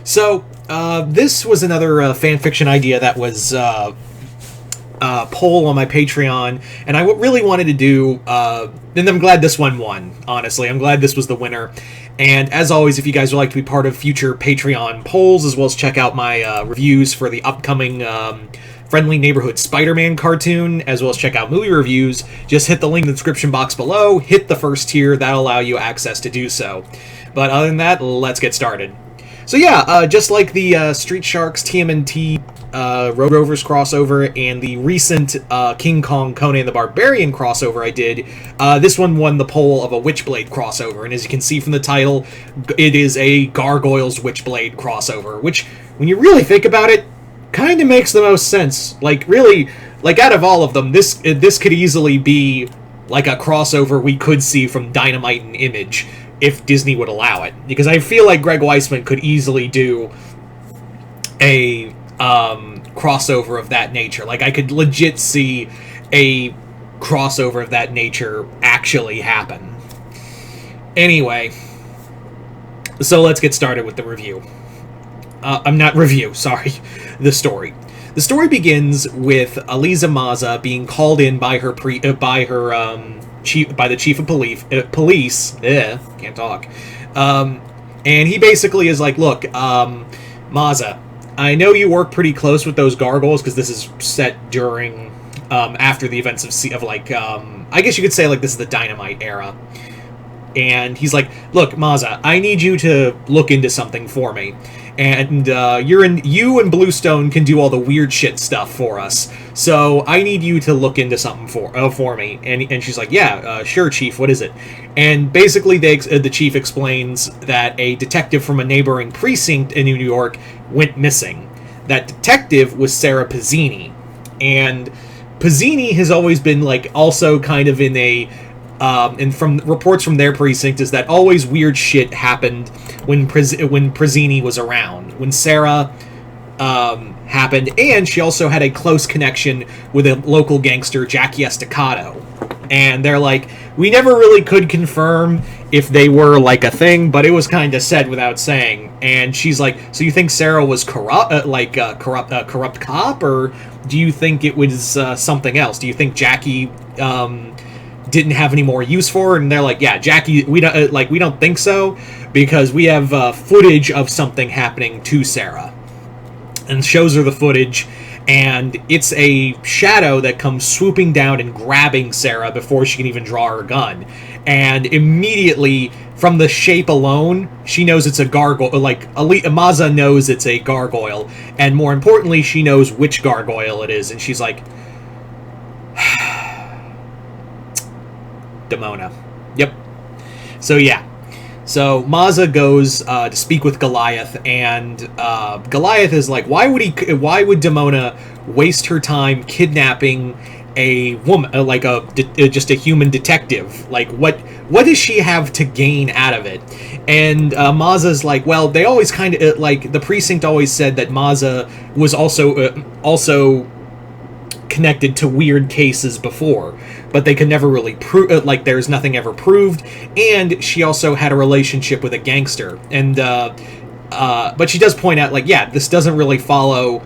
So, this was another fanfiction idea that was poll on my Patreon, and I really wanted to do, and I'm glad this one won, honestly. I'm glad this was the winner. And as always, if you guys would like to be part of future Patreon polls, as well as check out my reviews for the upcoming Friendly Neighborhood Spider-Man cartoon, as well as check out movie reviews, just hit the link in the description box below, hit the first tier, that'll allow you access to do so. But other than that, let's get started. So yeah, just like the Street Sharks TMNT Road Rovers crossover and the recent King Kong Conan the Barbarian crossover I did, this one won the poll of a Witchblade crossover, and as you can see from the title, it is a Gargoyles Witchblade crossover, which, when you really think about it, kind of makes the most sense. Like, really, like, out of all of them, this could easily be like a crossover we could see from Dynamite and Image, if Disney would allow it. Because I feel like Greg Weisman could easily do a crossover of that nature. Like, I could legit see a crossover of that nature actually happen. Anyway, so let's get started with the review. The story. The story begins with Aliza Maza being called in by her by the chief of police. Can't talk. And he basically is like, look, Maza, I know you work pretty close with those gargoyles, because this is set during, after the events of I guess you could say, like, this is the Dynamite era. And he's like, look, Maza, I need you to look into something for me. And you and Bluestone can do all the weird shit stuff for us. So I need you to look into something for me. And she's like, yeah, sure, Chief. What is it? And basically, the chief explains that a detective from a neighboring precinct in New York went missing. That detective was Sarah Pizzini, and Pizzini has always been, like, also kind of in a. And from reports from their precinct is that always weird shit happened when Pizzini was around. When Sarah happened, and she also had a close connection with a local gangster, Jackie Estacado. And they're like, we never really could confirm if they were, like, a thing, but it was kind of said without saying. And she's like, so you think Sarah was corrupt cop, or do you think it was something else? Do you think Jackie didn't have any more use for her? And they're like, yeah, Jackie, we don't think so, because we have footage of something happening to Sarah, and shows her the footage, and it's a shadow that comes swooping down and grabbing Sarah before she can even draw her gun. And immediately, from the shape alone, she knows it's a gargoyle. Like, Maza knows it's a gargoyle, and more importantly, she knows which gargoyle it is, and she's like, Demona. Yep. So yeah. So Maza goes to speak with Goliath, and Goliath is like, why would Demona waste her time kidnapping a woman, just a human detective? Like, what does she have to gain out of it? And Maza's like, well, they always kind of the precinct always said that Maza was also connected to weird cases before, but they could never really prove, there's nothing ever proved. And she also had a relationship with a gangster, and but she does point out, like, yeah, this doesn't really follow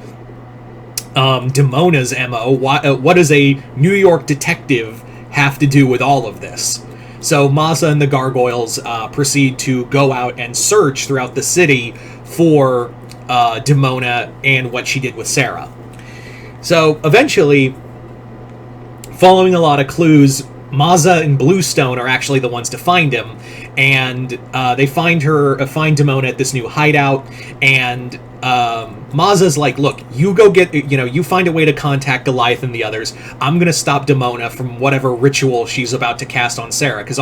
Demona's MO. What does a New York detective have to do with all of this? So Maza and the Gargoyles proceed to go out and search throughout the city for Demona and what she did with Sarah. So eventually, following a lot of clues, Maza and Bluestone are actually the ones to find him, and they find Demona at this new hideout, and Maza's like, look, you go get, you find a way to contact Goliath and the others. I'm gonna stop Demona from whatever ritual she's about to cast on Sarah, because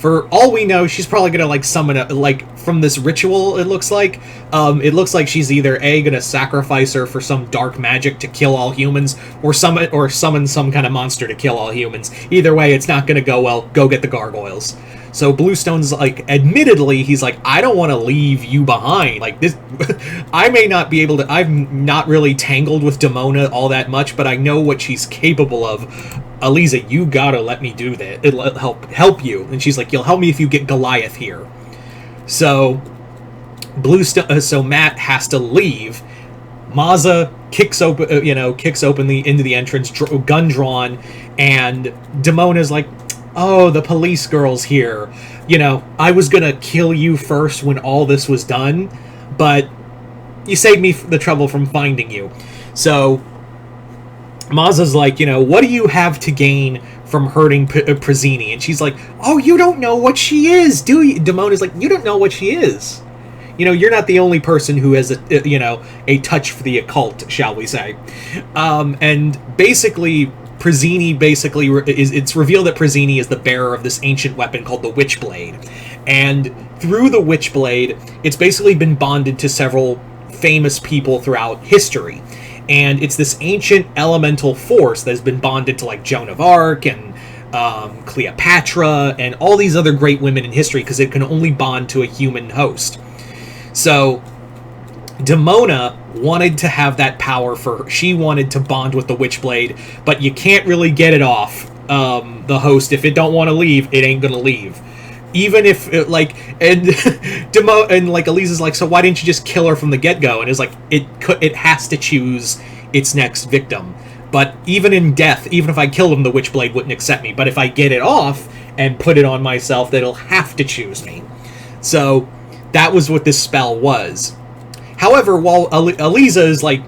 for all we know, she's probably gonna, summon from this ritual. It looks like she's either gonna sacrifice her for some dark magic to kill all humans, or summon some kind of monster to kill all humans. Either way, it's not gonna go well. Go get the Gargoyles. So Bluestone's admittedly, he's like, I don't want to leave you behind. This, I may not be able to, I'm not really tangled with Demona all that much, but I know what she's capable of. Aliza, you gotta let me do that. It'll help you. And she's like, you'll help me if you get Goliath here. So So Matt has to leave. Maza kicks open into the entrance, gun drawn, and Demona's like, "Oh, the police girl's here. I was gonna kill you first when all this was done, but you saved me the trouble from finding you." So Maza's like, "What do you have to gain from hurting Prezzini?" And she's like, "Oh, you don't know what she is, do you?" Demona's like, "You don't know what she is. You're not the only person who has a touch for the occult, shall we say." And basically, it's revealed that Prezzini is the bearer of this ancient weapon called the Witchblade. And through the Witchblade, it's basically been bonded to several famous people throughout history. And it's this ancient elemental force that has been bonded to, like, Joan of Arc and Cleopatra and all these other great women in history, because it can only bond to a human host. So Demona wanted to have that power for her. She wanted to bond with the Witchblade, but you can't really get it off the host. If it don't want to leave, it ain't gonna leave. Even if Elisa's like, "So why didn't you just kill her from the get-go?" And it's like, it has to choose its next victim. But even in death, even if I killed him, the Witchblade wouldn't accept me. But if I get it off and put it on myself, then it'll have to choose me. So that was what this spell was. However, while Elisa is like,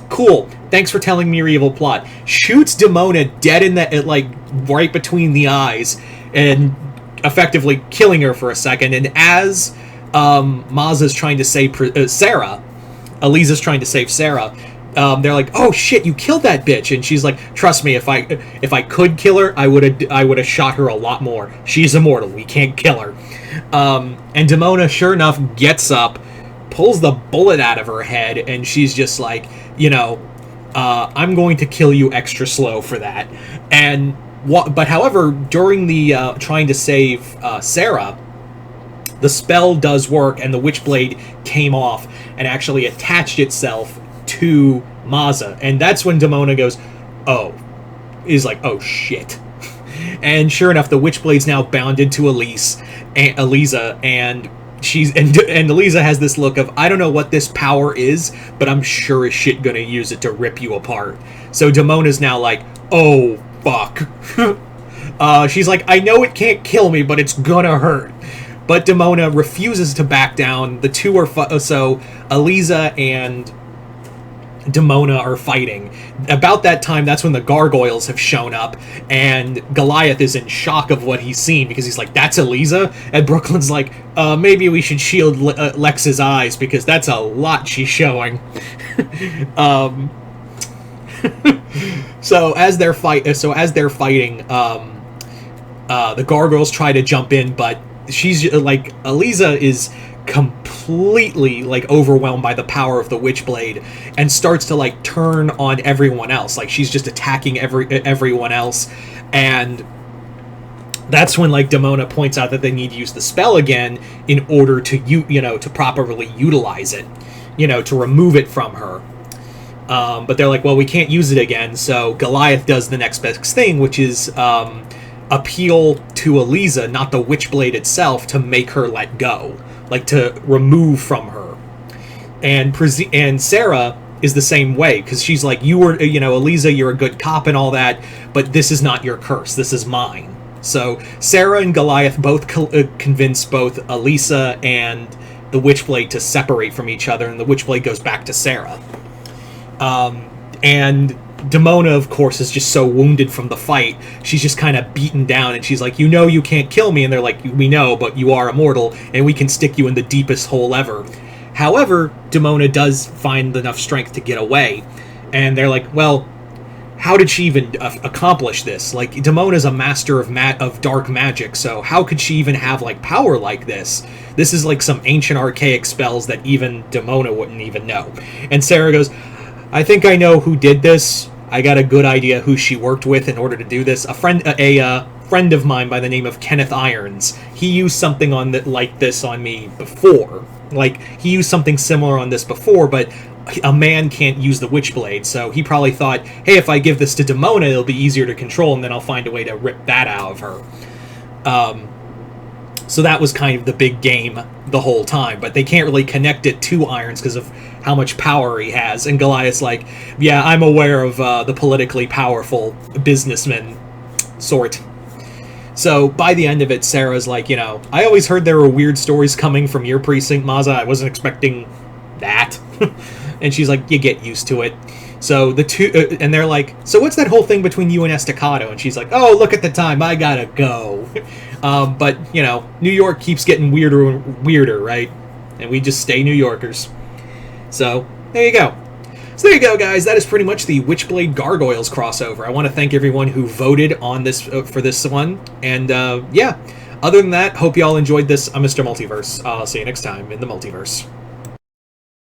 "Cool, thanks for telling me your evil plot," shoots Demona dead in the right between the eyes, and effectively killing her for a second. And as Maza's trying to save Sarah, Elisa's trying to save Sarah, they're like, "Oh shit, you killed that bitch!" And she's like, "Trust me, if I could kill her, I would have shot her a lot more. She's immortal. We can't kill her." And Demona, sure enough, gets up, pulls the bullet out of her head, and she's just like, "I'm going to kill you extra slow for that." And but however, during the trying to save Sarah, the spell does work, and the Witchblade came off and actually attached itself to Maza. And that's when Demona goes, "Oh," is like, "Oh shit." And sure enough, the Witchblade's now bounded to Elisa, and Elisa has this look of, "I don't know what this power is, but I'm sure as shit gonna use it to rip you apart." So Demona's now like, "Oh fuck." She's like, "I know it can't kill me, but it's gonna hurt." But Demona refuses to back down. The two are so Elisa and Demona are fighting. About that time, that's when the Gargoyles have shown up, and Goliath is in shock of what he's seen, because he's like, "That's Elisa?" And Brooklyn's like, "Maybe we should shield Lex's eyes, because that's a lot she's showing." So as they're fighting, the Gargoyles try to jump in, but she's like, Elisa is completely overwhelmed by the power of the Witchblade, and starts to turn on everyone else. She's just attacking everyone else. And that's when Demona points out that they need to use the spell again in order to to properly utilize it, to remove it from her. But they're like, "Well, we can't use it again." So Goliath does the next best thing, which is appeal to Elisa, not the Witchblade itself, to make her let go, to remove from her. And Sarah is the same way, because she's like, "You were, Elisa, you're a good cop and all that, but this is not your curse. This is mine." So Sarah and Goliath both convince both Elisa and the Witchblade to separate from each other, and the Witchblade goes back to Sarah. And Demona, of course, is just so wounded from the fight. She's just kind of beaten down, and she's like, "You can't kill me." And they're like, "We know, but you are immortal, and we can stick you in the deepest hole ever." However, Demona does find enough strength to get away, and they're like, "Well, how did she even accomplish this? Demona's a master of dark magic, so how could she even have power like this? This is some ancient archaic spells that even Demona wouldn't even know." And Sarah goes, "I think I know who did this. I got a good idea who she worked with in order to do this. A friend of mine by the name of Kenneth Irons. He used something like this on me before. He used something similar on this before, but a man can't use the Witchblade, so he probably thought, hey, if I give this to Demona, it'll be easier to control, and then I'll find a way to rip that out of her." So that was kind of the big game the whole time, but they can't really connect it to Irons because of how much power he has. And Goliath's like, yeah, I'm aware of the politically powerful businessman sort. So by the end of it, Sarah's like, I always heard there were weird stories coming from your precinct, Maza. I wasn't expecting that. And she's like, you get used to it. So the two, and they're like, so what's that whole thing between you and Estacado? And she's like, oh, look at the time, I gotta go. But, New York keeps getting weirder and weirder, right? And we just stay New Yorkers. So, there you go. So there you go, guys. That is pretty much the Witchblade Gargoyles crossover. I want to thank everyone who voted on this for this one. And, yeah, other than that, hope you all enjoyed this. I'm Mr. Multiverse. I'll see you next time in the Multiverse.